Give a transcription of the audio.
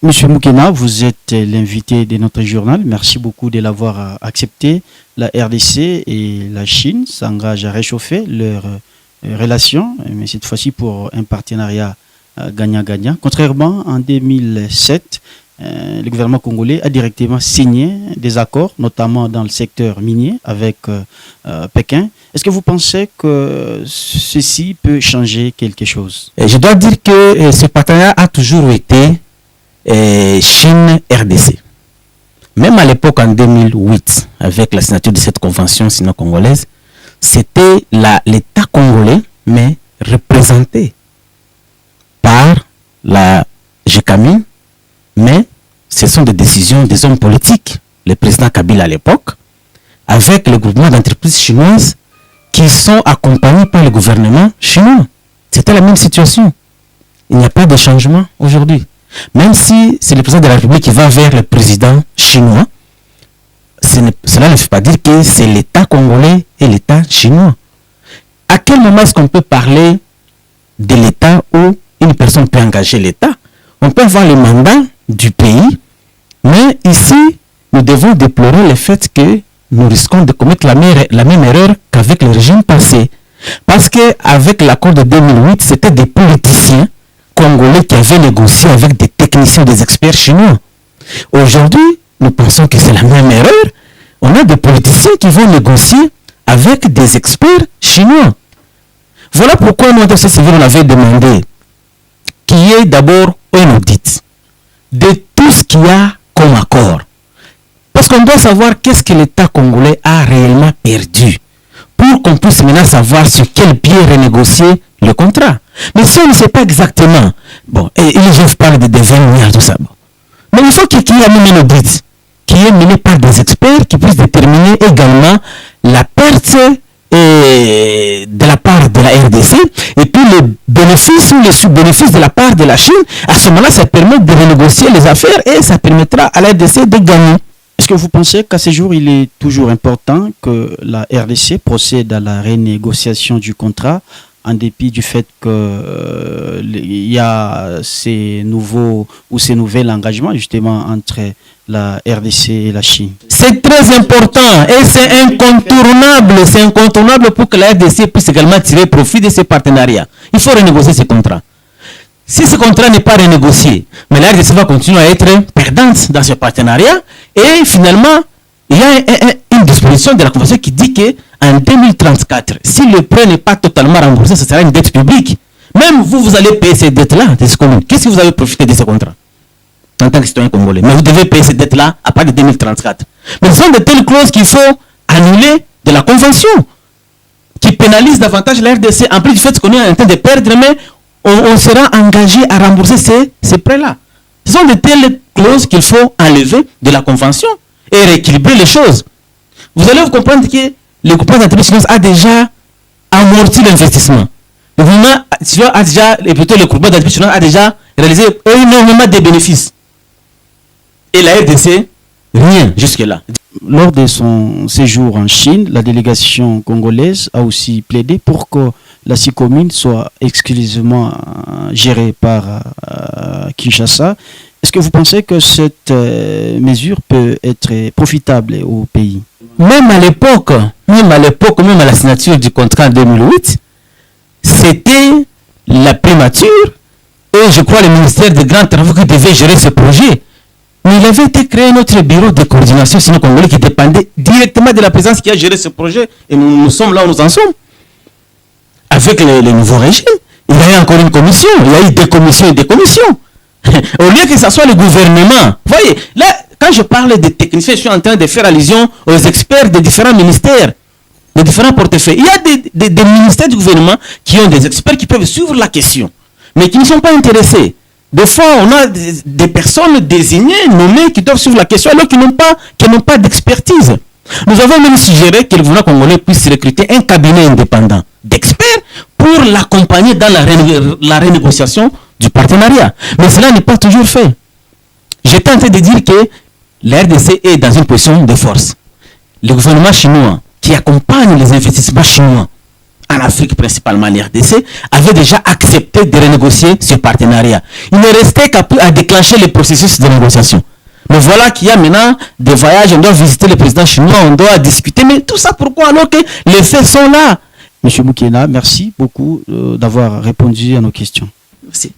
Monsieur Moukena, vous êtes l'invité de notre journal. Merci beaucoup de l'avoir accepté. La RDC et la Chine s'engagent à réchauffer leurs relations, mais cette fois-ci pour un partenariat gagnant-gagnant. Contrairement, en 2007, le gouvernement congolais a directement signé des accords, notamment dans le secteur minier avec Pékin. Est-ce que vous pensez que ceci peut changer quelque chose? Je dois dire que ce partenariat a toujours été Chine-RDC. Même à l'époque, en 2008, avec la signature de cette convention sino-congolaise, c'était l'État congolais, mais représenté par la GECAMIN, mais ce sont des décisions des hommes politiques, le président Kabila à l'époque, avec le groupement d'entreprises chinoises qui sont accompagnés par le gouvernement chinois. C'était la même situation. Il n'y a pas de changement aujourd'hui. Même si c'est le président de la République qui va vers le président chinois, cela ne veut pas dire que c'est l'État congolais et l'État chinois. À quel moment est-ce qu'on peut parler de l'État où une personne peut engager l'État? On peut avoir le mandat du pays, mais ici, nous devons déplorer le fait que nous risquons de commettre la même erreur qu'avec le régime passé. Parce qu'avec l'accord de 2008, c'était des politiciens congolais qui avaient négocié avec des techniciens, des experts chinois. Aujourd'hui, nous pensons que c'est la même erreur. On a des politiciens qui vont négocier avec des experts chinois. Voilà pourquoi nous, dans ce civil, on avait demandé qu'il y ait d'abord un audit de tout ce qu'il y a comme accord. Parce qu'on doit savoir qu'est-ce que l'État congolais a réellement perdu pour qu'on puisse maintenant savoir sur quel pied renégocier le contrat. Mais si on ne sait pas exactement, bon, et les gens parlent de 20 milliards, tout ça. Bon. Mais il faut qu'il y ait un audit qui est mené par des experts qui puissent déterminer également la perte de la part de la RDC et puis les bénéfices ou les sous-bénéfices de la part de la Chine. À ce moment-là, ça permet de renégocier les affaires et ça permettra à la RDC de gagner. Est-ce que vous pensez qu'à ce jour, il est toujours important que la RDC procède à la renégociation du contrat en dépit du fait qu'il y a ces nouveaux ou ces nouveaux engagements justement entre la RDC et la Chine? C'est très important et c'est incontournable pour que la RDC puisse également tirer profit de ces partenariats. Il faut renégocier ce contrat. Si ce contrat n'est pas renégocié, mais la RDC va continuer à être perdante dans ce partenariat et finalement, il y a une disposition de la Convention qui dit qu'en 2034, si le prêt n'est pas totalement remboursé, ce sera une dette publique. Même vous allez payer ces dettes-là. Qu'est-ce que vous avez profité de ce contrat en tant que citoyen congolais? Mais vous devez payer ces dettes-là à partir de 2034. Mais ce sont de telles clauses qu'il faut annuler de la Convention qui pénalisent davantage la RDC, en plus du fait qu'on est en train de perdre, mais on sera engagé à rembourser ces prêts-là. Ce sont de telles clauses qu'il faut enlever de la Convention et rééquilibrer les choses. Vous allez vous comprendre que le gouvernement d'entreprise a déjà amorti l'investissement. Le gouvernement a déjà, et plutôt le gouvernement d'entreprise a déjà réalisé énormément de bénéfices. Et la RDC, rien jusque-là. Lors de son séjour en Chine, la délégation congolaise a aussi plaidé pour que la SICOMIN soit exclusivement gérée par Kinshasa. Est-ce que vous pensez que cette mesure peut être profitable au pays? Même à l'époque, même à la signature du contrat en 2008, c'était la primature et je crois le ministère des Grands Travaux qui devait gérer ce projet. Mais il avait été créé notre bureau de coordination sino-congolais qui dépendait directement de la présidence qui a géré ce projet. Et nous sommes là où nous en sommes. Avec le nouveau régime, il y a eu encore une commission. Il y a eu des commissions et des commissions. Au lieu que ce soit le gouvernement. Vous voyez, là, quand je parle des techniciens, je suis en train de faire allusion aux experts des différents ministères, des différents portefeuilles. Il y a des ministères du gouvernement qui ont des experts qui peuvent suivre la question, mais qui ne sont pas intéressés. Des fois, on a des personnes désignées, nommées, qui doivent suivre la question, alors qu'ils n'ont pas d'expertise. Nous avons même suggéré que le gouvernement congolais puisse recruter un cabinet indépendant d'experts pour l'accompagner dans la renégociation du partenariat. Mais cela n'est pas toujours fait. J'étais en train de dire que la RDC est dans une position de force. Le gouvernement chinois qui accompagne les investissements chinois en Afrique, principalement l'RDC, avait déjà accepté de renégocier ce partenariat. Il ne restait qu'à déclencher le processus de négociation. Mais voilà qu'il y a maintenant des voyages, on doit visiter le président chinois, on doit discuter. Mais tout ça pourquoi alors que les faits sont là? Monsieur Moukena, merci beaucoup d'avoir répondu à nos questions. Merci.